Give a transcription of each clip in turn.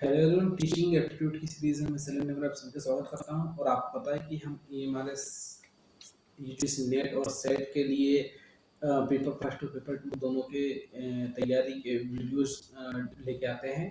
Hello everyone, teaching aptitude की series में मैं सलीम नगर आप सभी का स्वागत करता हूं। और आपको पता है कि हम EMRS यूजीसी नेट और सेट के लिए पेपर फर्स्ट और पेपर टू दोनों के तैयारी के वीडियोस लेके आते हैं।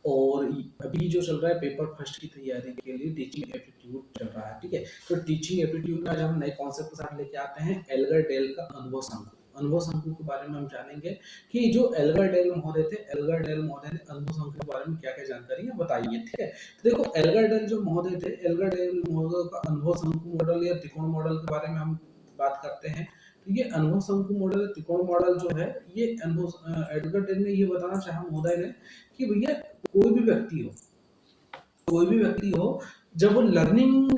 और अभी जो चल रहा है पेपर फर्स्ट की तैयारी के लिए टीचिंग एप्टीट्यूड चल रहा है, ठीक है। तो टीचिंग एप्टीट्यूड में आज हम नए कॉन्सेप्ट के साथ लेके आते हैं एल्गर डेल का अनुभव शंकु। अनुभव शंकु के बारे में हम जानेंगे कि जो एल्गर डेल महोदय थे, एल्गर डेल महोदय ने अनुभव शंकु के बारे में क्या क्या जानकारी है बताइए, ठीक है। तो देखो, एल्गर डेल जो महोदय थे, एल्गर डेल महोदय का अनुभव शंकु मॉडल या त्रिकोण मॉडल के बारे में हम बात करते हैं। तो ये अनुभव शंकु मॉडल, त्रिकोण मॉडल जो है, ये अनुभव एल्गर डेल ने ये बताना चाहा महोदय ने कि भैया कोई भी व्यक्ति हो, कोई भी व्यक्ति हो, जब वो लर्निंग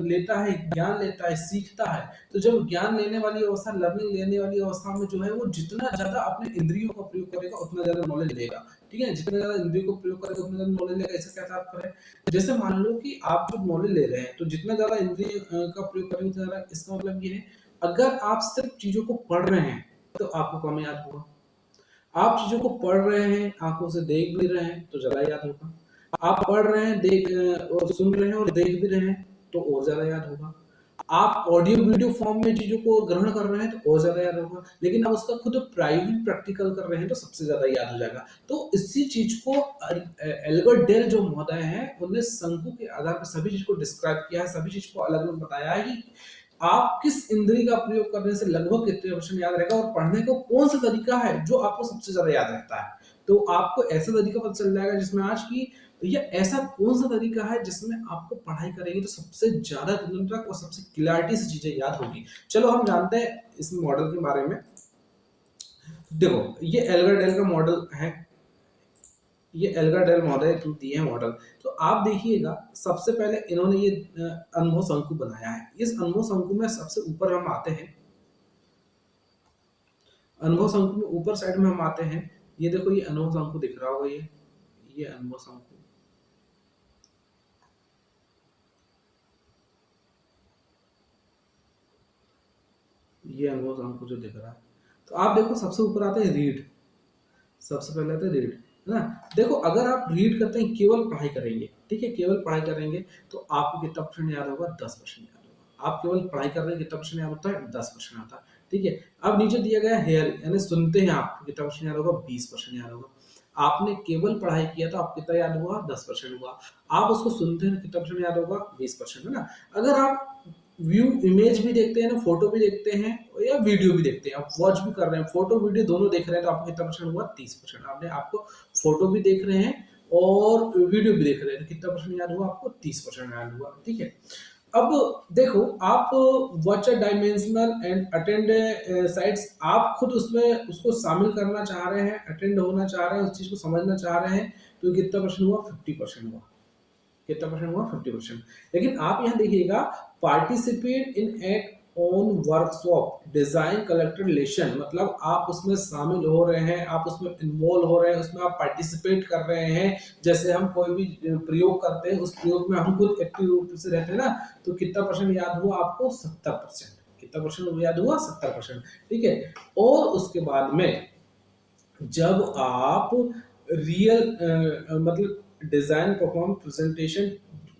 लेता है, ज्ञान लेता है, सीखता है, तो जब ज्ञान लेने वाली अवस्था, लर्निंग लेने वाली अवस्था में जो है वो जितना ज्यादा अपने इंद्रियों का प्रयोग करेगा उतना ज्यादा नॉलेज लेगा, ठीक है। जितना ज्यादा इंद्रियों का प्रयोग करेगा उतना ज्यादा नॉलेज लेगा। इसका क्या तात्पर्य है? जैसे मान लो कि आप जो नॉलेज ले रहे हैं, तो जितना ज्यादा इंद्रिय का प्रयोग करेंगे उतना ज्यादा। इसका मतलब ये है, अगर आप सिर्फ चीजों को पढ़ रहे हैं तो आपको कम याद होगा। आप चीजों को पढ़ रहे हैं, आंखों से देख भी रहे हैं तो ज्यादा याद होगा। आप पढ़ रहे हैं, देख और सुन रहे हैं और देख भी रहे हैं तो और ज्यादा याद होगा। आप ऑडियो वीडियो फॉर्म में चीजों को ग्रहण कर रहे हैं तो और ज्यादा याद होगा। लेकिन आप उसका खुद प्राइवेट प्रैक्टिकल कर रहे हैं तो सबसे ज्यादा याद हो जाएगा। तो इसी चीज को एल्बर्ट डेल जो महोदय हैं, उन्होंने शंकु के आधार पर सभी चीज को डिस्क्राइब किया है, सभी चीज को अलग अलग बताया है कि आप किस इंद्री का प्रयोग करने से लगभग कितने परसेंट याद रहेगा और पढ़ने का कौन सा तरीका है जो आपको सबसे ज्यादा याद रहता है। तो आपको ऐसा तरीका पता चल जाएगा जिसमें आज की, या ऐसा कौन सा तरीका है जिसमें आपको पढ़ाई करेंगे तो सबसे ज्यादा दिनों तक और सबसे क्लैरिटी से चीजें याद होगी। चलो हम जानते हैं इस मॉडल के बारे में। देखो, ये एल्गर डेल का मॉडल है, ये एल्गर डेल मॉडल दिए हैं मॉडल। तो आप देखिएगा, सबसे पहले इन्होंने ये अनुभव शंकु बनाया है। इस अनुभव शंकु में सबसे ऊपर हम आते हैं, अनुभव शंकु में ऊपर साइड में हम आते हैं। ये देखो, ये अनुभव शंकु दिख रहा होगा, ये अनुभव शंकु, ये अनुभव शंकु जो दिख रहा है। तो आप देखो, सबसे ऊपर आते हैं रीड, सबसे पहले आते हैं रीड, है ना। देखो, अगर आप रीड करते हैं, केवल पढ़ाई करेंगे, ठीक है, केवल पढ़ाई करेंगे तो आपको कितना परसेंट याद होगा? 10% याद होगा। आप केवल पढ़ाई कर रहे हैं, कितना परसेंट याद होता है? 10% आता है, ठीक है। अब नीचे दिया गया हेयर, यानी सुनते हैं आप, कितना परसेंट याद होगा? 20% याद होगा। आपने केवल पढ़ाई किया तो आप कितना याद हुआ? 10% हुआ। आप उसको सुनते हैं, कितना परसेंट याद होगा? 20%, है ना। अगर आप व्यू इमेज भी देखते हैं ना, फोटो भी देखते हैं या वीडियो भी देखते हैं, आप वॉच भी कर रहे हैं, फोटो वीडियो दोनों देख रहे हैं, तो आपको कितना परसेंट हुआ? 30%। आपने आपको फोटो भी देख रहे हैं और वीडियो भी देख रहे हैं, तो कितना परसेंट याद हुआ? आपको 30% याद हुआ, ठीक है। अब देखो, आप watch dimensional and attend sites, आप खुद उसमें उसको शामिल करना चाह रहे हैं, अटेंड होना चाह रहे हैं, उस चीज को समझना चाह रहे हैं, तो कितना परसेंट हुआ? 50% हुआ। कितना परसेंट हुआ? 50%। लेकिन आप यहाँ देखिएगा, participate in at on workshop design collected lesson, मतलब आप उसमें शामिल हो रहे हैं, आप उसमें इन्वॉल्व हो रहे हैं, उसमें आप पार्टिसिपेट कर रहे हैं। जैसे हम कोई भी प्रयोग करते हैं, उस प्रयोग में हम खुद एक्टिव रूप से रहते हैं ना, तो कितना परसेंट याद हुआ आपको? 70%। कितना परसेंट याद हुआ? 70%, ठीक है। और उसके बाद में जब आप रियल मतलब design perform presentation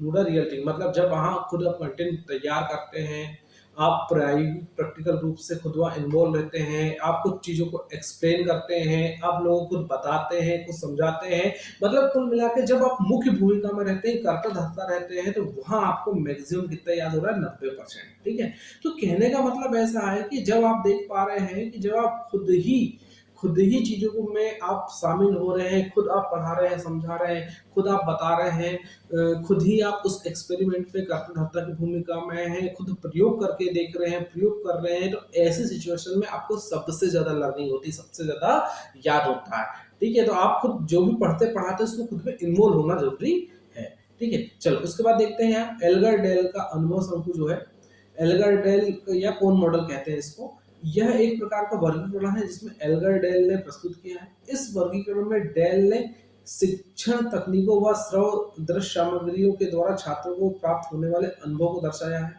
DUDA real thing, मतलब जब वहाँ खुद आप कंटेंट तैयार करते हैं, आप प्राइवेट प्रैक्टिकल रूप से खुद वहाँ इन्वॉल्व रहते हैं, आप कुछ चीज़ों को एक्सप्लेन करते हैं, आप लोगों को खुद बताते हैं, कुछ समझाते हैं, मतलब कुल मिला के जब आप मुख्य भूमिका में रहते हैं, करता धरता रहते हैं, तो वहाँ आपको मैक्सिमम कितना याद हो रहा है? 90%, ठीक है। तो कहने का मतलब ऐसा है कि जब आप देख पा रहे हैं कि जब आप खुद ही चीजों को में आप शामिल हो रहे हैं, खुद आप पढ़ा रहे हैं, समझा रहे हैं, खुद आप बता रहे हैं, खुद ही आप उस एक्सपेरिमेंट पे करता धरता की भूमिका में हैं, खुद प्रयोग करके देख रहे हैं, प्रयोग कर रहे हैं, तो ऐसी सिचुएशन में आपको सबसे ज्यादा लर्निंग होती है, सबसे ज्यादा याद होता है, ठीक है। तो आप खुद जो भी पढ़ते पढ़ाते उसमें खुद में इन्वॉल्व होना जरूरी है, ठीक है। चलो, उसके बाद देखते हैं यहाँ एल्गर डेल का अनुभव शंकु जो है, एल्गर डेल या कोन मॉडल कहते हैं इसको। यह एक प्रकार का वर्गीकरण है जिसमें एल्गर डेल ने प्रस्तुत किया है। इस वर्गीकरण में डेल ने शिक्षण तकनीकों व श्रव दृश्य सामग्रियों के द्वारा छात्रों को प्राप्त होने वाले अनुभव को दर्शाया है।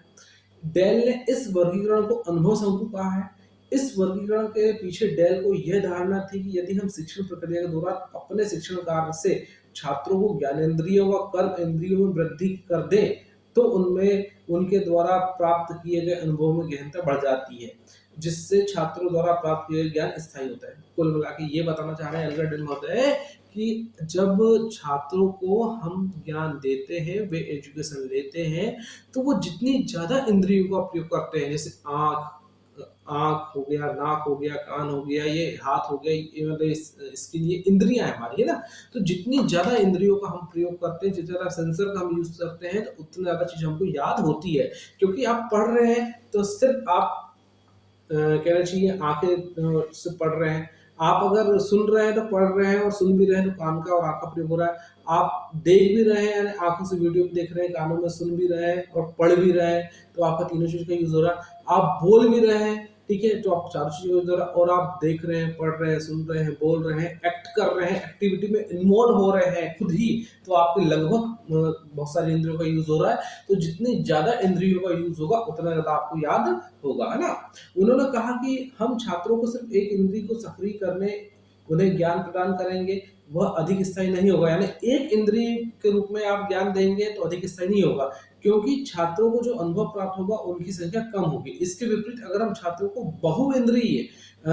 डेल ने इस वर्गीकरण को अनुभव शंकु कहा है। इस वर्गीकरण के पीछे डेल को यह धारणा थी कि यदि हम शिक्षण प्रक्रिया के दौरान अपने शिक्षण कार्य से छात्रों को ज्ञानेंद्रियों व कर्म इंद्रियों में वृद्धि कर दे तो उनमें उनके द्वारा प्राप्त किए गए अनुभव में गहनता बढ़ जाती है, जिससे छात्रों द्वारा प्राप्त किए गए ज्ञान स्थायी होता है। कुल मिला के ये बताना चाह रहे हैं एल्गर्ट महोदय कि जब छात्रों को हम ज्ञान देते हैं, वे एजुकेशन लेते हैं, तो वो जितनी ज्यादा इंद्रियों का प्रयोग करते हैं, जैसे आंख हो गया, नाक हो गया, कान हो गया, ये हाथ हो गया, ये मतलब इसके लिए इंद्रियां है हमारी, है ना। तो जितनी ज्यादा इंद्रियों का हम प्रयोग करते हैं, जितना ज्यादा सेंसर का हम यूज करते हैं, तो उतना ज्यादा चीज हमको याद होती है। क्योंकि आप पढ़ रहे हैं तो सिर्फ आप कहना चाहिए आंखें से पढ़ रहे हैं, आप अगर सुन रहे हैं तो पढ़ रहे हैं, और सुन भी रहे हैं तो कान का और आंख का प्रयोग हो रहा है। आप देख भी रहे हैं यानी आंखों से वीडियो भी देख रहे हैं, कानों में सुन भी रहे हैं और पढ़ भी रहे हैं, तो आपका तीनों चीज का यूज हो रहा है। आप बोल भी रहे हैं, ठीक है, तो आप चारों चीजों का यूज हो रहा है, और आप देख रहे हैं, पढ़ रहे हैं, सुन रहे हैं, बोल रहे हैं, एक्ट कर रहे हैं, एक्टिविटी में इन्वॉल्व हो रहे हैं खुद ही, तो आपके लगभग बहुत सारी इंद्रियों का यूज हो रहा है। तो जितनी ज्यादा इंद्रियों का यूज होगा उतना ज्यादा आपको याद होगा, है ना। उन्होंने कहा कि हम छात्रों को सिर्फ एक इंद्रिय को सक्रिय करने, उन्हें ज्ञान प्रदान करेंगे, वह अधिक स्थायी नहीं होगा। यानी एक इंद्रिय के रूप में आप ज्ञान देंगे तो अधिक स्थायी नहीं होगा, क्योंकि छात्रों को जो अनुभव प्राप्त होगा उनकी संख्या कम होगी। इसके विपरीत अगर हम छात्रों को बहुइंद्रिय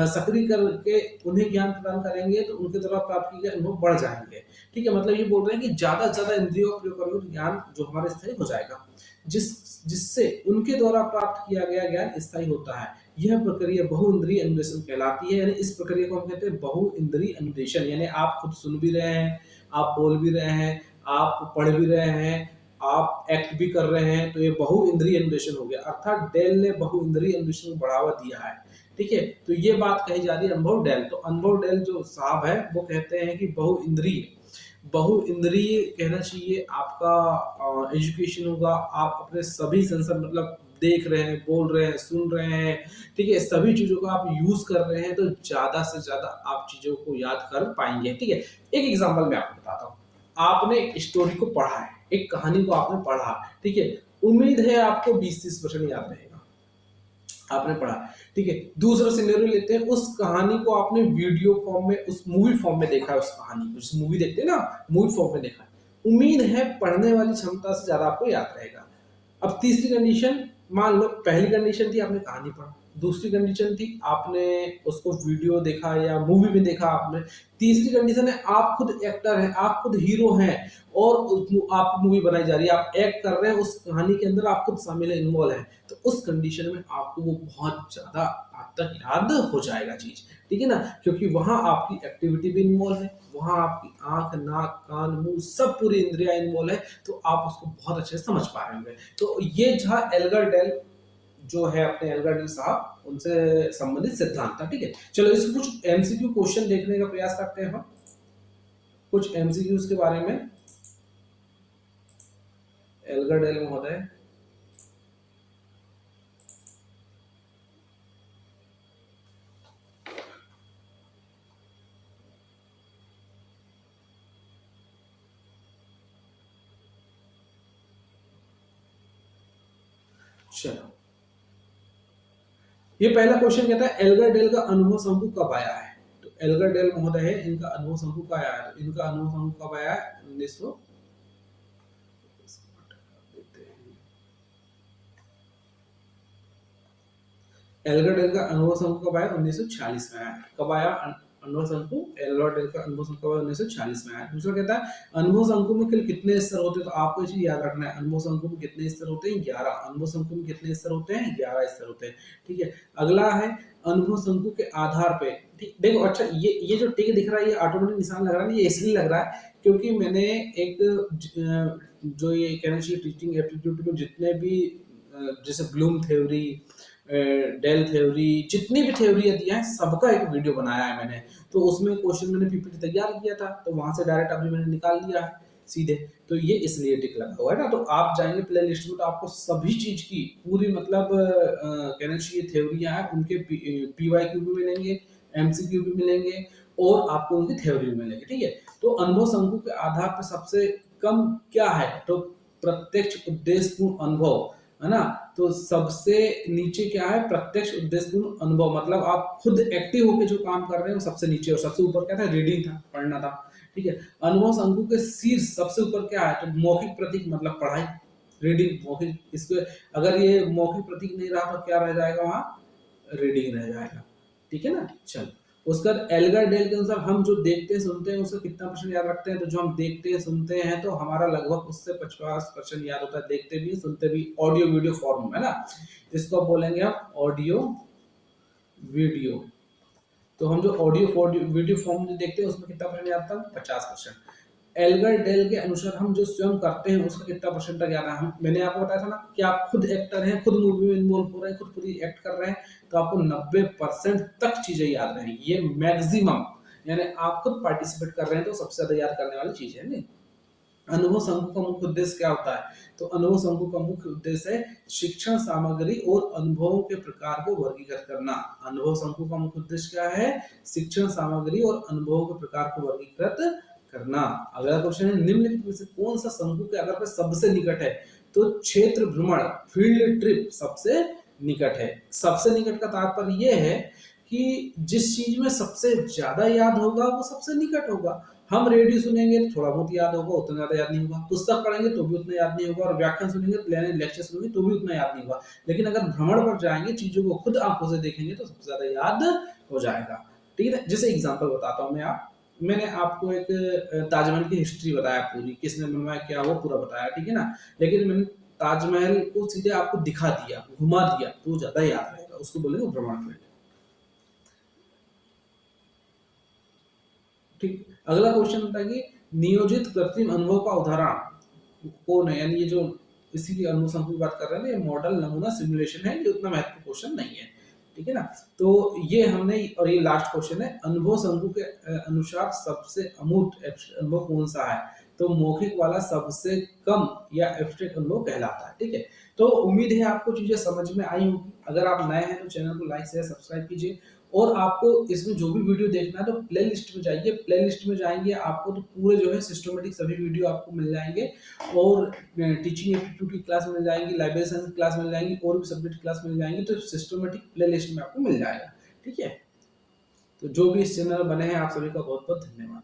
सक्रिय करके उन्हें ज्ञान प्रदान करेंगे तो उनके द्वारा प्राप्त किए गए अनुभव बढ़ जाएंगे। ठीक है, मतलब ये बोल रहे हैं कि ज्यादा से ज्यादा इंद्रियों का प्रयोग करेंगे तो ज्ञान जो हमारे स्थायी हो जाएगा, जिससे उनके द्वारा प्राप्त किया गया ज्ञान स्थायी होता है। यह प्रक्रिया बहुइंद्रिय अनुदेशन कहलाती है। यानी इस प्रक्रिया को हम कहते हैं बहुइंद्रिय अनुदेशन। यानी आप खुद सुन भी रहे हैं, आप बोल भी रहे हैं, आप पढ़ भी रहे हैं, आप एक्ट भी कर रहे हैं, तो ये बहुइंद्रिय अनुदेशन हो गया। अर्थात डेल ने बहुइंद्रिय अनुदेशन को बढ़ावा दिया है। ठीक है, तो ये बात कही जा रही है अनुभव डेल। तो अनुभव डेल जो साहब है वो कहते हैं कि बहुइंद्रिय कहना चाहिए आपका एजुकेशन होगा। आप अपने सभी सेंसर मतलब देख रहे हैं, बोल रहे हैं, सुन रहे हैं, ठीक है, सभी चीजों का आप यूज कर रहे हैं, तो ज्यादा से ज्यादा आप चीजों को याद कर पाएंगे। ठीक है, एक एग्जांपल मैं आपको बताता हूँ। आपने एक स्टोरी को पढ़ा है, एक कहानी को आपने पढ़ा, ठीक है, उम्मीद है आपको 20-30% याद रहेगा, आपने पढ़ा, ठीक है। दूसरा सिनेरियो लेते हैं, उस कहानी को आपने वीडियो फॉर्म में, उस मूवी फॉर्म में देखा है, उस कहानी को, जिस मूवी देखते हैं ना, मूवी फॉर्म में देखा है, उम्मीद है पढ़ने वाली क्षमता से ज्यादा आपको याद रहेगा। अब तीसरी कंडीशन, मान लो पहली कंडीशन थी आपने कहानी पढ़ा, दूसरी कंडीशन थी आपने उसको वीडियो देखा या मूवी में देखा आपने, तीसरी कंडीशन है आप खुद एक्टर हैं, आप खुद हीरो हैं, और आप मूवी बनाई जा रही है, आप एक्ट कर रहे हैं उस कहानी के अंदर, आप खुद शामिल है, इन्वॉल्व है, तो उस कंडीशन में आपको वो बहुत ज्यादा हद तक याद हो जाएगा चीज, ठीक है ना, क्योंकि वहां आपकी एक्टिविटी भी इन्वॉल्व है, वहां आपकी आंख, नाक, कान, मुंह सब पूरी इंद्रियां इन्वॉल्व है, तो आप उसको बहुत अच्छे से समझ पा रहे होंगे। तो ये था एल्गर डेल जो है अपने एल्गर डेल साहब, उनसे संबंधित सिद्धांत था। ठीक है, चलो इसको कुछ एमसीक्यू क्वेश्चन देखने का प्रयास करते हैं हम, कुछ एमसीक्यूज के बारे में। एल्गर डेल महोदय, चलो ये पहला क्वेश्चन कहता है एल्गर डेल का अनुभव समूह कब आया है। तो एल्गर डेल महोदय है, इनका अनुभव समूह कब आया है, तो इनका अनुभव समूह कब आया है, 1900, एल्गर डेल का अनुभव समूह कब आया, 1946 में आया। कब आया अनुभव शंकु, एल्गर डेल का अनुभव शंकु 1946 में आया। दूसरा कहता है अनुभव शंकु में कुल कितने स्तर होते हैं, तो आपको ये चीज याद रखना है, अनुभव शंकु में कितने स्तर होते हैं, 11। अनुभव शंकु में कितने स्तर होते हैं, 11 स्तर होते हैं। ठीक है, अगला है अनुभव शंकु के आधार पे, ठीक, देखो अच्छा ये जो टिक दिख रहा है, ये ऑटोमेटिक निशान लग रहा है, ये इसलिए लग रहा है क्योंकि मैंने एक जो ये कहना चाहिए टीचिंग एप्टीट्यूड में जितने भी जैसे ब्लूम थ्योरी, डेल थ्योरी, जितनी भी थ्योरी दी है सबका एक वीडियो बनाया है मैंने, तो उसमें क्वेश्चन मैंने पीपीटी तैयार किया था, तो वहां से डायरेक्ट अभी मैंने निकाल दिया है सीधे, तो ये इसलिए टिक लगा हुआ है ना। तो आप जाएंगे प्ले लिस्ट में तो आपको सभी चीज की पूरी मतलब कहना चाहिए थ्योरियां हैं, उनके पीवाईक्यू भी मिलेंगे, एमसीक्यू भी मिलेंगे, और आपको उनकी थ्योरी भी मिलेगी। ठीक है, तो अनुभव शंकु के आधार पर सबसे कम क्या है, तो प्रत्यक्ष उद्देश्यपूर्ण अनुभव, है ना। तो सबसे नीचे क्या है, प्रत्यक्ष उद्देश्यपूर्ण अनुभव, मतलब आप खुद एक्टिव होकर जो काम कर रहे हैं वो सबसे नीचे, और सबसे ऊपर क्या था, रीडिंग था, पढ़ना था। ठीक है। अनुभव शंकु के शीर्ष सबसे ऊपर क्या है, तो मौखिक प्रतीक मतलब पढ़ाई, रीडिंग, मौखिक। इसके अगर ये मौखिक प्रतीक नहीं रहा तो क्या रह जाएगा वहां, रीडिंग रह जाएगा, ठीक है ना। चल उसका एल्गर डेल के अनुसार हम जो देखते हैं सुनते हैं उसका कितना परसेंट याद रखते हैं, तो जो हम देखते हैं सुनते हैं तो हमारा लगभग उससे 50% याद होता है, देखते भी सुनते भी, ऑडियो वीडियो फॉर्म है ना। इसको बोलेंगे आप ऑडियो वीडियो। तो हम जो ऑडियो वीडियो फॉर्म में देखते हैं उसमें कितना परसेंट याद था, 50%। एल्गर डेल के अनुसार हम जो स्वयं करते हैं उसका कितना परसेंट तक याद है, हम मैंने आपको बताया था ना कि आप खुद एक्टर हैं, खुद मूवी में इन्वॉल्व हो रहे हैं, खुद ही एक्ट कर रहे हैं, तो आपको 90% तक चीजें याद रहेंगी, ये मैक्सिमम। यानी आप खुद पार्टिसिपेट कर रहे हैं तो सबसे ज्यादा याद करने वाली चीज है नहीं। अनुभव शंकु का मुख्य उद्देश्य क्या होता है, तो अनुभव शंकु का मुख्य उद्देश्य है शिक्षण सामग्री और अनुभवों के प्रकार को वर्गीकृत करना। अनुभव शंकु का मुख्य उद्देश्य क्या है, शिक्षण सामग्री और अनुभवों के प्रकार को वर्गीकृत करना। अगला क्वेश्चन है, निम्नलिखित में से कौन सा शंकु के आधार पर सबसे निकट है, तो क्षेत्र भ्रमण, फील्ड ट्रिप सबसे निकट है। सबसे निकट का तात्पर्य यह है कि जिस चीज में सबसे ज्यादा याद होगा वो सबसे निकट होगा। हम रेडियो सुनेंगे तो थोड़ा बहुत याद होगा, उतना ज्यादा याद नहीं होगा, पुस्तक पढ़ेंगे तो भी उतना याद नहीं होगा, और व्याख्यान सुनेंगे तो लेक्चर सुनेंगे तो भी उतना याद नहीं होगा। लेकिन अगर भ्रमण पर जाएंगे, चीजों को खुद आंखों से देखेंगे तो सबसे ज्यादा याद हो जाएगा, ठीक है। जैसे एग्जांपल बताता हूँ मैंने आपको एक ताजमहल की हिस्ट्री बताया पूरी, किसने बनवाया क्या वो पूरा बताया, ठीक है ना। लेकिन मैंने ताजमहल को सीधे आपको दिखा दिया, घुमा दिया, तो ज्यादा याद रहेगा, उसको बोलेंगे भ्रमण फील्ड, ठीक। अगला क्वेश्चन होता है कि नियोजित कृत्रिम अनुभव का उदाहरण कौन है, यानी ये जो इसी की अनुसंधान की बात कर रहे हैं, ये मॉडल नमूना सिमुलेशन है, ये उतना महत्वपूर्ण क्वेश्चन नहीं है, ठीक है ना। तो ये हमने, और ये लास्ट क्वेश्चन है, अनुभव शंकु के अनुसार सबसे अमूर्त अनुभव कौन सा है, तो मौखिक वाला सबसे कम या एब्स्ट्रैक्ट अनुभव कहलाता है, ठीक है। तो उम्मीद है आपको चीजें समझ में आई होंगी। अगर आप नए हैं तो चैनल को लाइक शेयर सब्सक्राइब कीजिए, और आपको इसमें जो भी वीडियो देखना है तो प्लेलिस्ट में जाइए, प्लेलिस्ट में जाएंगे आपको तो पूरे जो है सिस्टमेटिक सभी वीडियो आपको मिल जाएंगे, और टीचिंग एप्टीट्यूड की क्लास मिल जाएंगी, लाइब्रेरी साइंस की क्लास मिल जाएंगी, और भी सब्जेक्ट क्लास मिल जाएंगी, तो सिस्टमेटिक प्लेलिस्ट में आपको मिल जाएगा, ठीक है। तो जो भी इस चैनल बने हैं आप सभी का बहुत बहुत धन्यवाद।